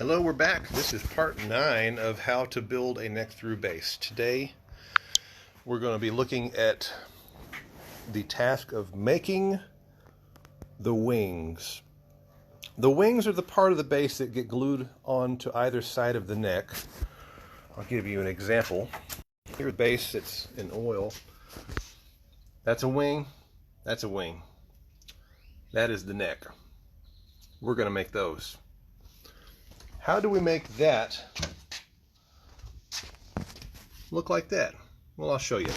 Hello, we're back. This is part 9 of how to build a neck through base. Today we're going to be looking at the task of making the wings. The wings are the part of the base that get glued onto either side of the neck. I'll give you an example. Here's the base that's in oil. That's a wing. That's a wing. That is the neck. We're going to make those. How do we make that look like that? Well, I'll show you.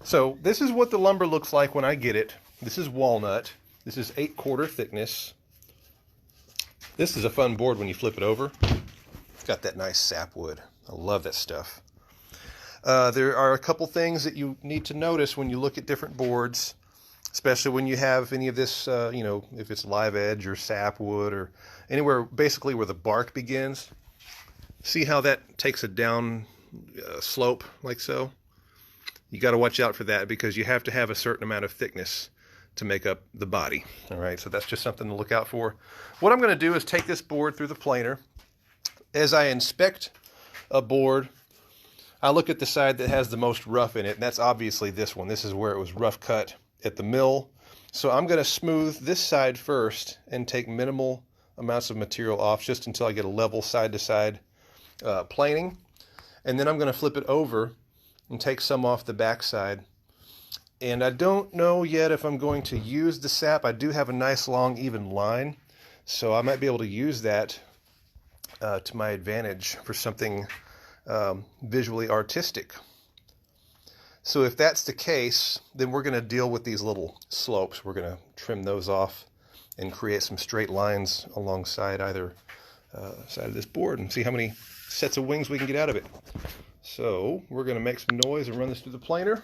So this is what the lumber looks like when I get it. This is walnut. This is 8/4 thickness. This is a fun board when you flip it over. It's got that nice sapwood. I love that stuff. There are a couple things that you need to notice when you look at different boards, especially when you have any of this, if it's live edge or sapwood or anywhere basically where the bark begins. See how that takes a down slope like so? You got to watch out for that because you have to have a certain amount of thickness to make up the body. All right, so that's just something to look out for. What I'm going to do is take this board through the planer. As I inspect a board, I look at the side that has the most rough in it, and that's obviously this one. This is where it was rough cut at the mill. So I'm going to smooth this side first and take minimal amounts of material off just until I get a level side-to-side planing. And then I'm going to flip it over and take some off the back side. And I don't know yet if I'm going to use the sap. I do have a nice long even line, so I might be able to use that to my advantage for something visually artistic. So if that's the case, then we're going to deal with these little slopes. We're going to trim those off and create some straight lines alongside either side of this board and see how many sets of wings we can get out of it. So we're going to make some noise and run this through the planer.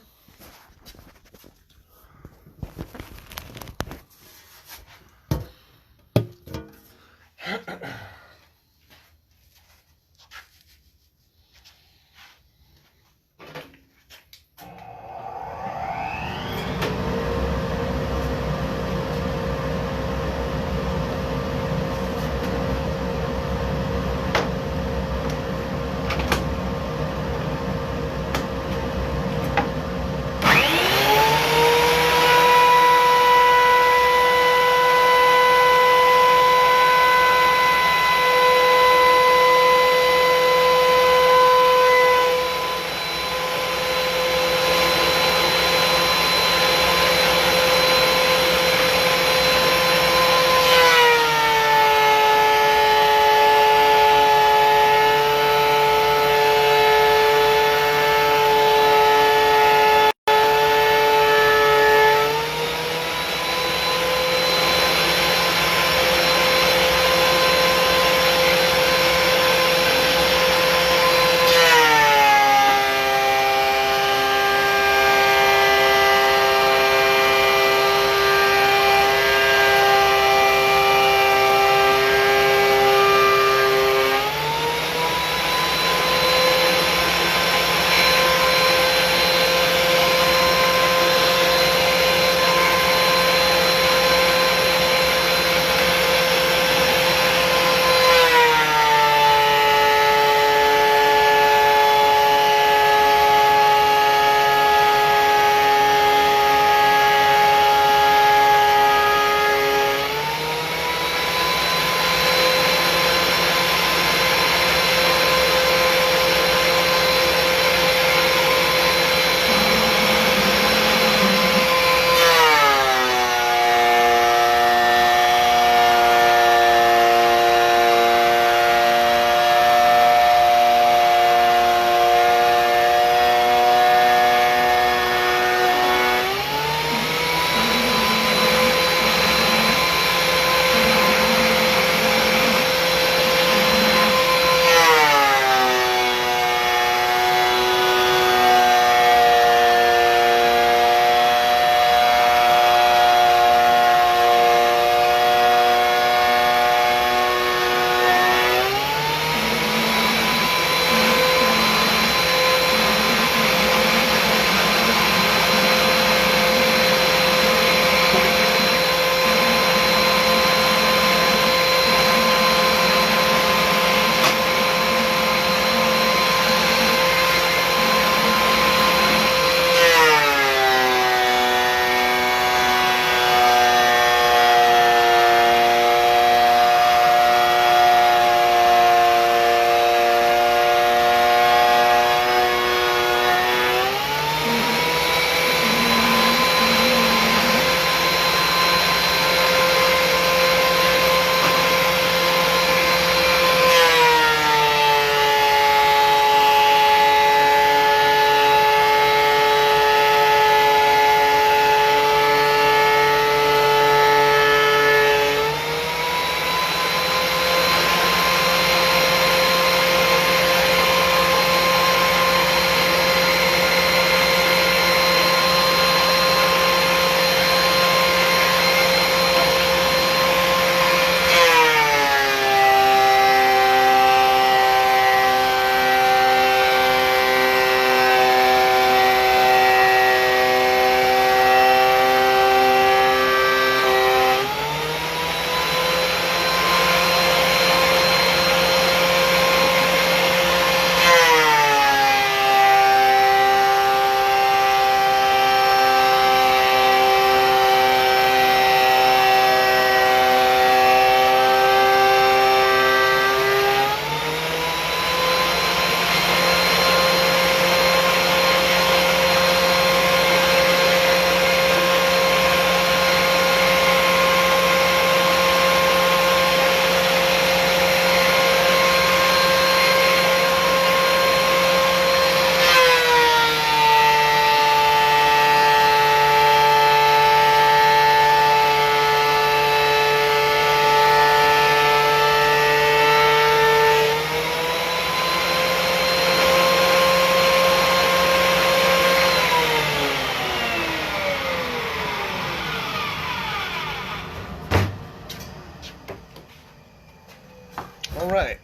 All right.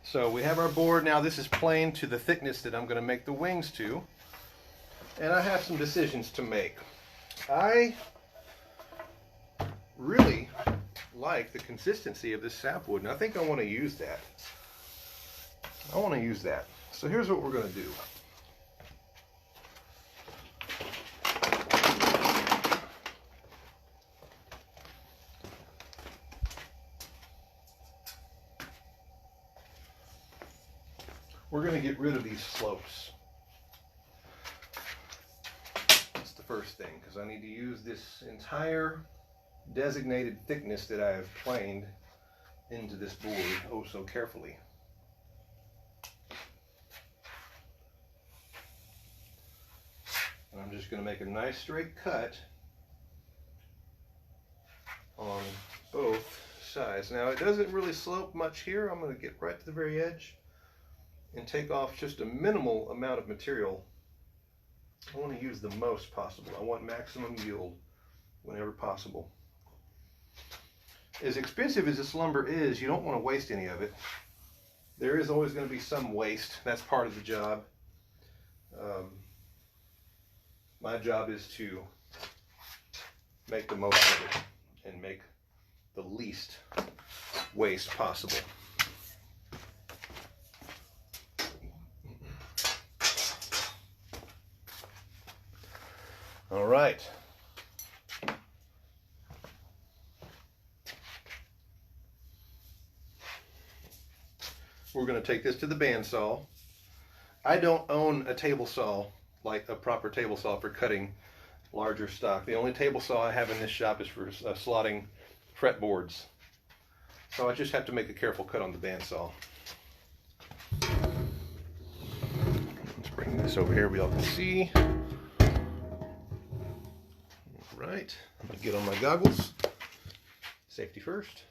So we have our board now. This is planed to the thickness that I'm going to make the wings to. And I have some decisions to make. I really like the consistency of this sapwood, and I think I want to use that. So here's what we're going to do. We're going to get rid of these slopes. That's the first thing, because I need to use this entire designated thickness that I have planed into this board oh so carefully. And I'm just going to make a nice straight cut on both sides. Now it doesn't really slope much here. I'm going to get right to the very edge and take off just a minimal amount of material. I want to use the most possible. I want maximum yield whenever possible. As expensive as this lumber is, you don't want to waste any of it. There is always going to be some waste. That's part of the job. My job is to make the most of it and make the least waste possible. All right. We're going to take this to the bandsaw. I don't own a table saw, like a proper table saw for cutting larger stock. The only table saw I have in this shop is for slotting fretboards. So I just have to make a careful cut on the bandsaw. Let's bring this over here, we all can see. All right, I'm gonna get on my goggles. Safety first.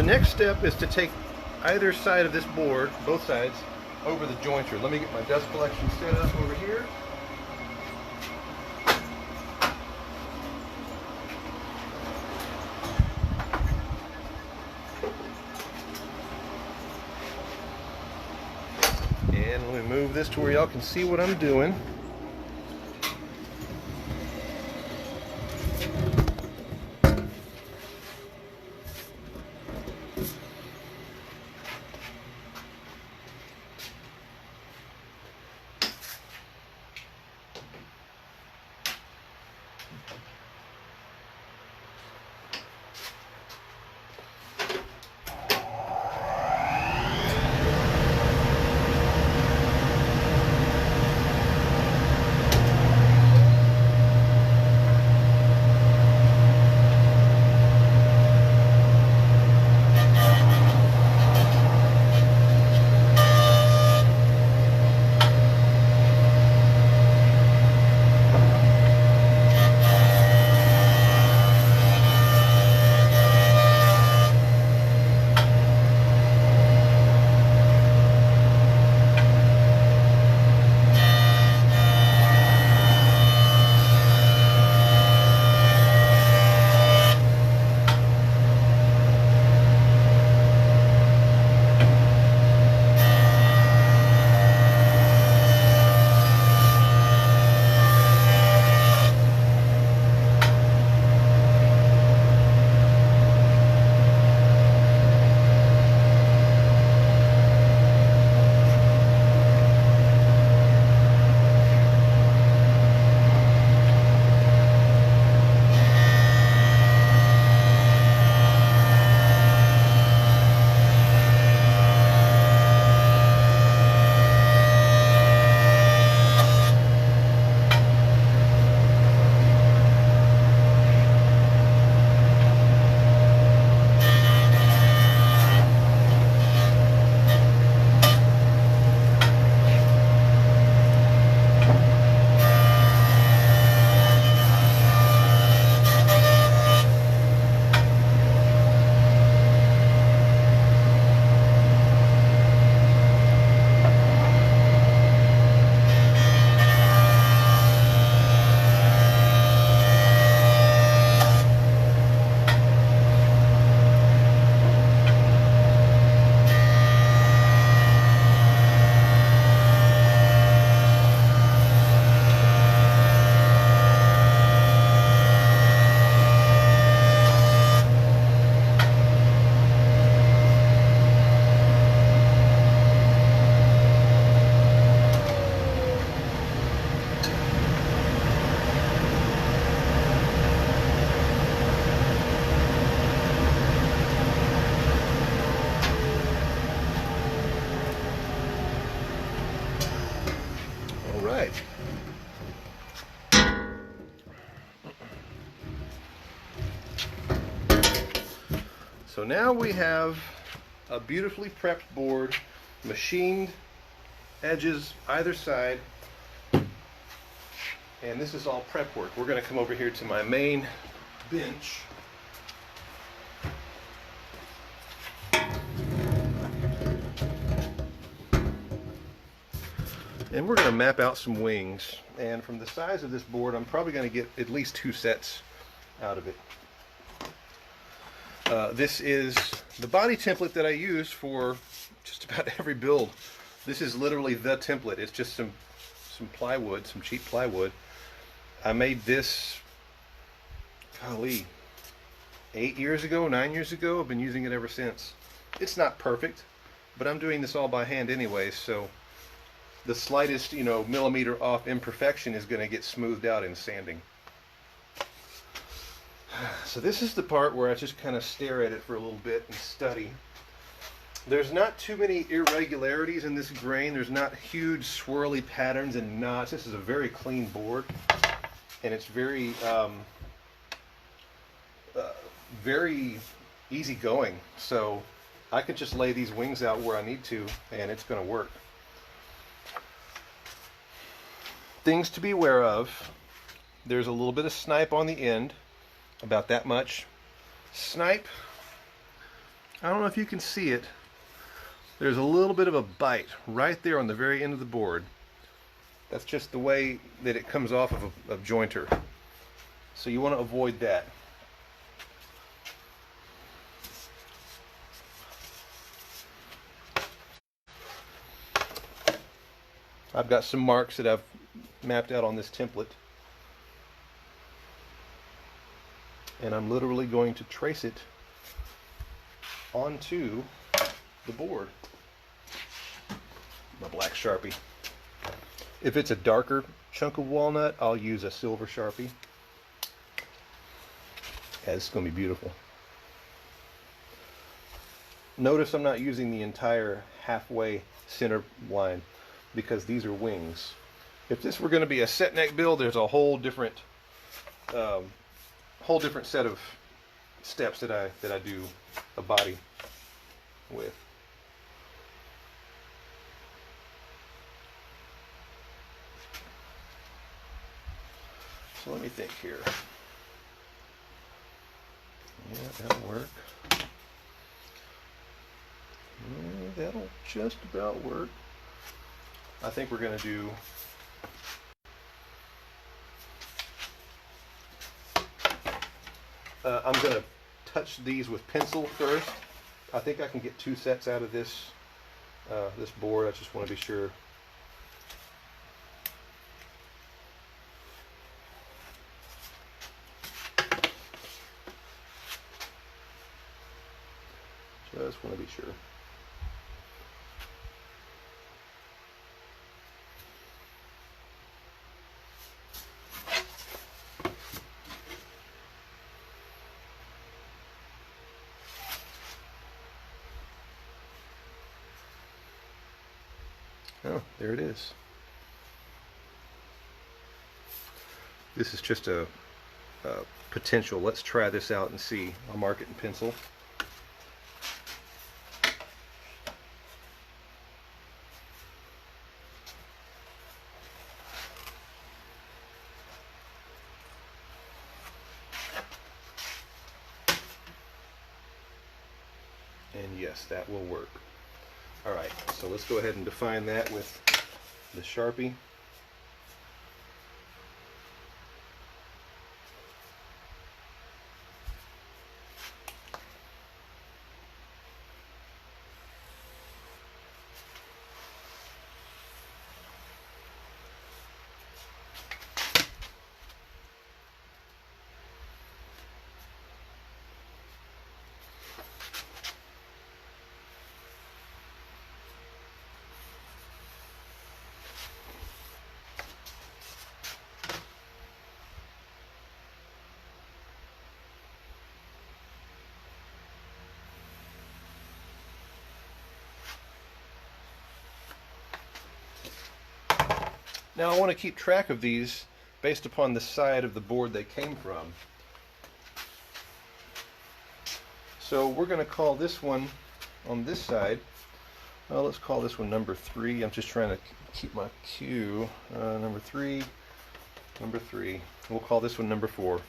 The next step is to take either side of this board, both sides, over the jointer. Let me get my dust collection set up over here. And let me move this to where y'all can see what I'm doing. Right. So now we have a beautifully prepped board, machined edges either side, and this is all prep work. We're going to come over here to my main bench. And we're going to map out some wings. And from the size of this board, I'm probably going to get at least 2 sets out of it. This is the body template that I use for just about every build. This is literally the template. It's just some plywood, some cheap plywood. I made this, golly, 8 years ago, 9 years ago. I've been using it ever since. It's not perfect, but I'm doing this all by hand anyway, so the slightest, millimeter off imperfection is going to get smoothed out in sanding. So this is the part where I just kind of stare at it for a little bit and study. There's not too many irregularities in this grain. There's not huge swirly patterns and knots. This is a very clean board, and it's very, very easy going. So I can just lay these wings out where I need to, and it's going to work. Things to be aware of: there's a little bit of snipe on the end, about that much. Snipe I don't know if you can see it. There's a little bit of a bite right there on the very end of the board. That's just the way that it comes off of a jointer. So you want to avoid that. I've got some marks that I've mapped out on this template. And I'm literally going to trace it onto the board. My black Sharpie. If it's a darker chunk of walnut, I'll use a silver Sharpie. Yeah, this is going to be beautiful. Notice I'm not using the entire halfway center line because these are wings. If this were going to be a set neck build, there's a whole different set of steps that I do a body with. So let me think here. Yeah, that'll work. Yeah, that'll just about work. I think we're going to do I'm going to touch these with pencil first. I think I can get 2 sets out of this this board. I just want to be sure. Just want to be sure. Oh, there it is. This is just a potential. Let's try this out and see. I'll mark it in pencil. And yes, that will work. All right, so let's go ahead and define that with the Sharpie. Now I want to keep track of these based upon the side of the board they came from. So we're going to call this one on this side, well, let's call this one number 3. I'm just trying to keep my cue. Number 3. We'll call this one number 4.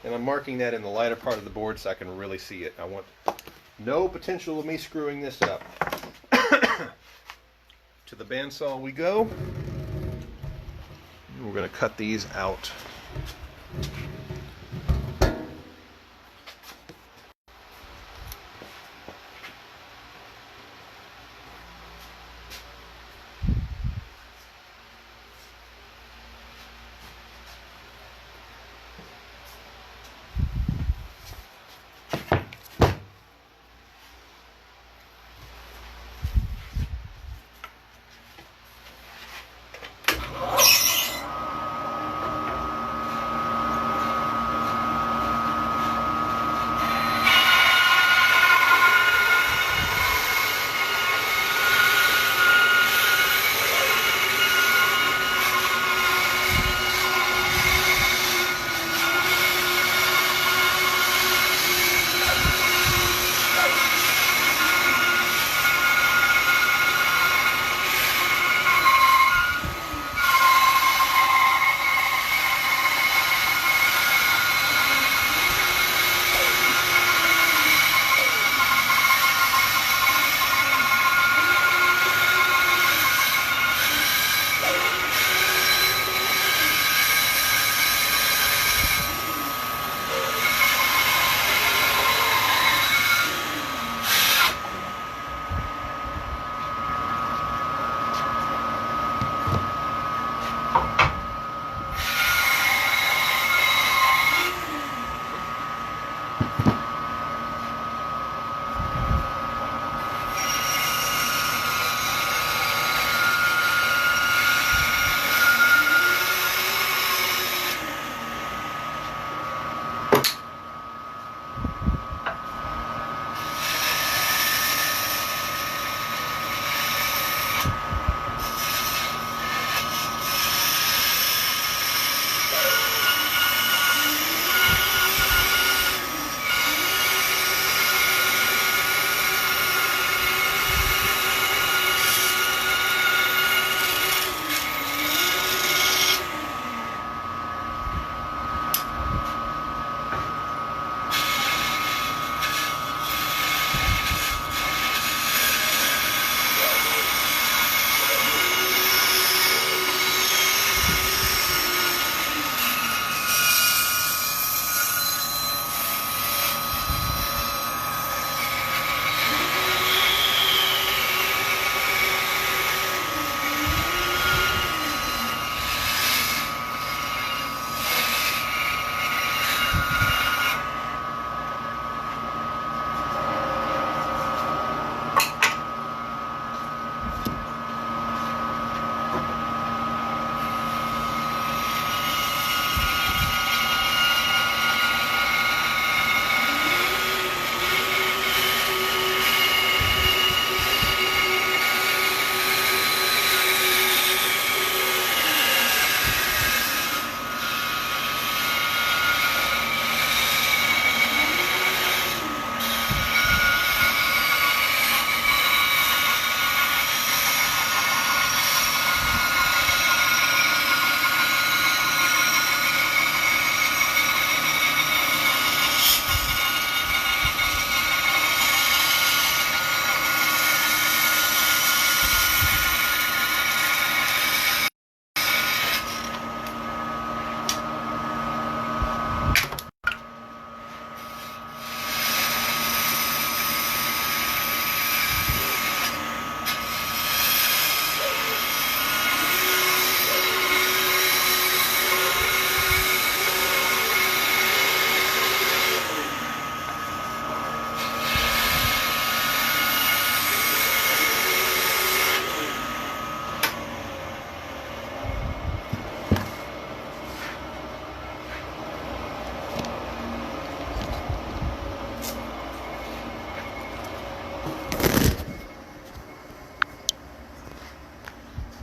And I'm marking that in the lighter part of the board so I can really see it. I want no potential of me screwing this up. To the bandsaw we go. We're going to cut these out.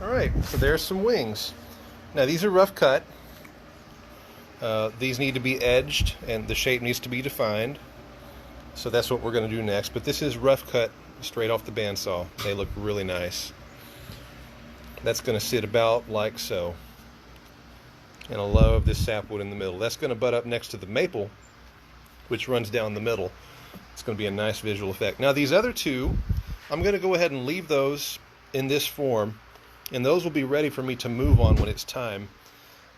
Alright, so there's some wings. Now these are rough cut. These need to be edged and the shape needs to be defined. So that's what we're going to do next. But this is rough cut straight off the bandsaw. They look really nice. That's going to sit about like so. And I love this sapwood in the middle. That's going to butt up next to the maple, which runs down the middle. It's going to be a nice visual effect. Now these other two, I'm going to go ahead and leave those in this form, and those will be ready for me to move on when it's time.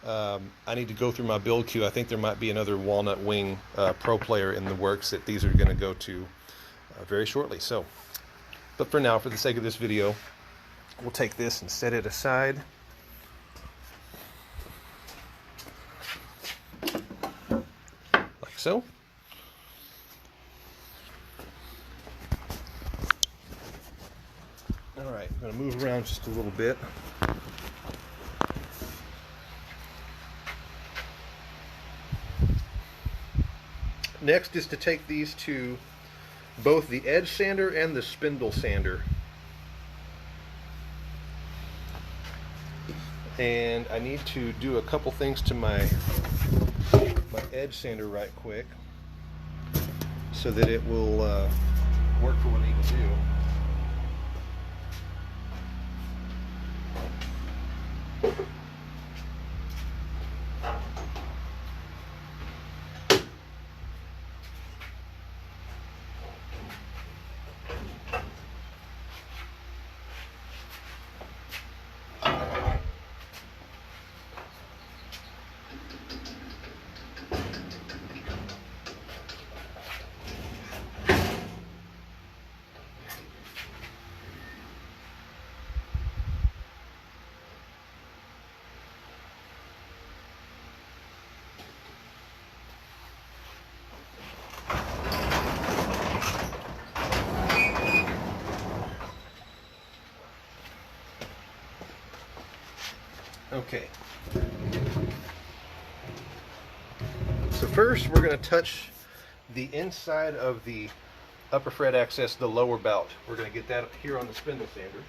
I need to go through my build queue. I think there might be another walnut wing pro player in the works that these are going to go to very shortly. So, but for now, for the sake of this video, we'll take this and set it aside. Like so. All right, I'm going to move around just a little bit. Next is to take these to both the edge sander and the spindle sander. And I need to do a couple things to my edge sander right quick so that it will work for what I need to do. Okay. So first we're going to touch the inside of the upper fret access, the lower bout. We're going to get that here on the spindle sander.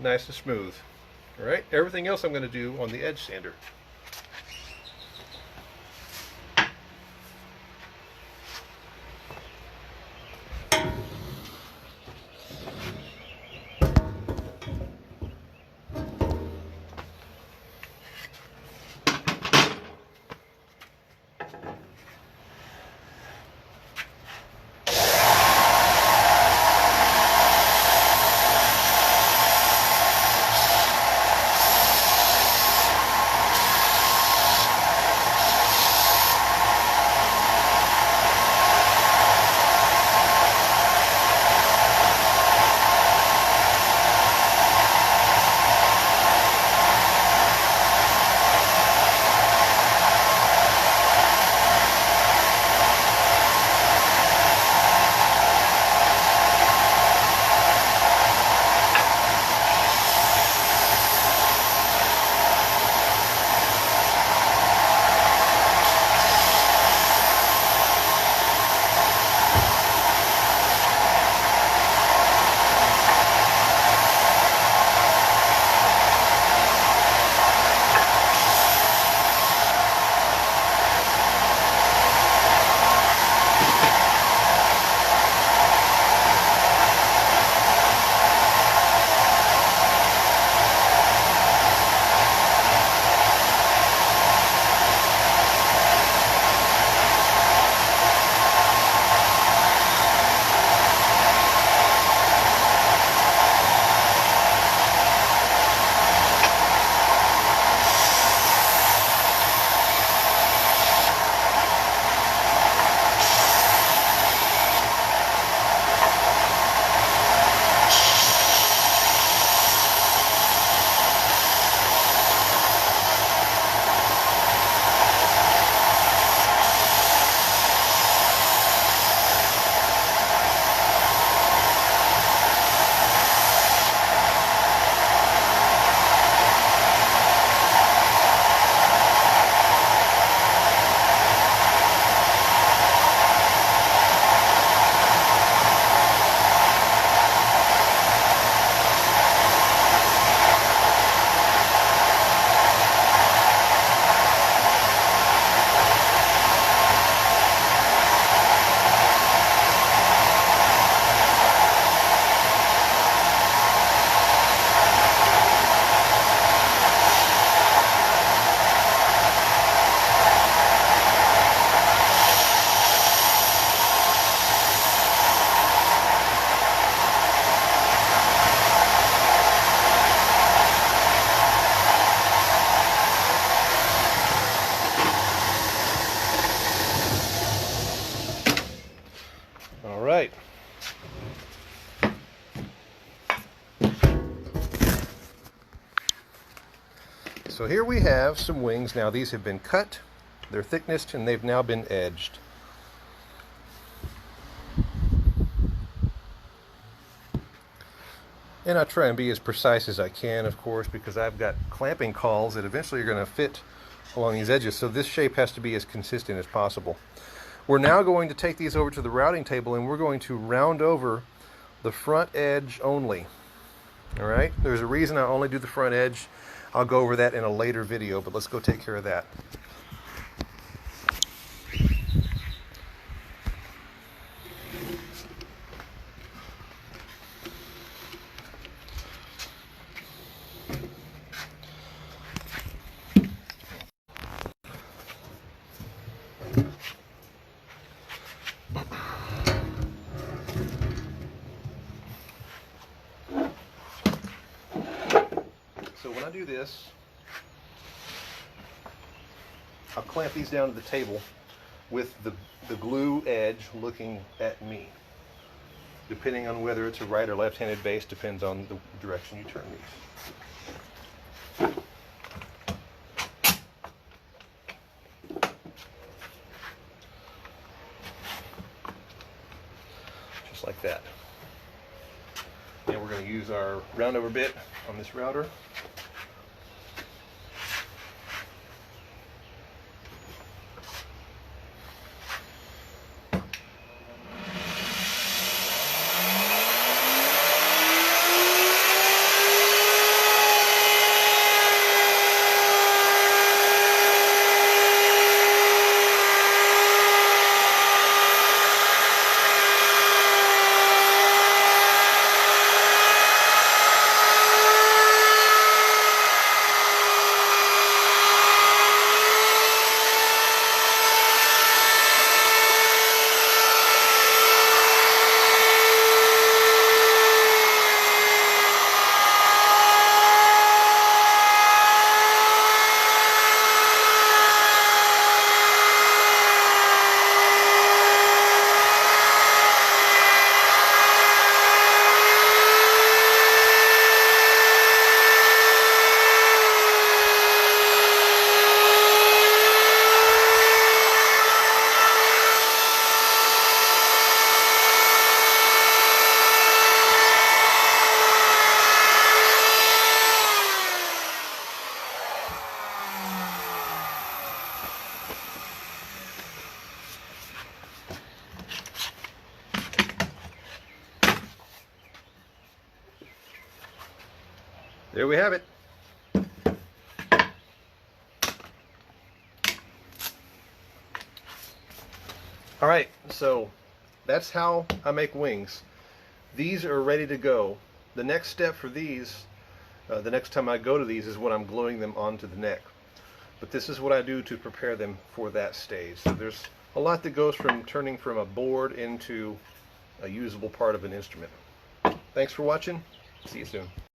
Nice and smooth. All right, everything else I'm going to do on the edge sander. So here we have some wings. Now these have been cut, they're thicknessed, and they've now been edged. And I try and be as precise as I can, of course, because I've got clamping cauls that eventually are going to fit along these edges. So this shape has to be as consistent as possible. We're now going to take these over to the routing table, and we're going to round over the front edge only. All right? There's a reason I only do the front edge. I'll go over that in a later video, but let's go take care of that. So when I do this, I'll clamp these down to the table with the glue edge looking at me. Depending on whether it's a right or left-handed base depends on the direction you turn these. Just like that. And we're going to use our roundover bit on this router. There we have it. All right, so that's how I make wings. These are ready to go. The next step for these, the next time I go to these, is when I'm gluing them onto the neck. But this is what I do to prepare them for that stage. So there's a lot that goes from turning from a board into a usable part of an instrument. Thanks for watching. See you soon.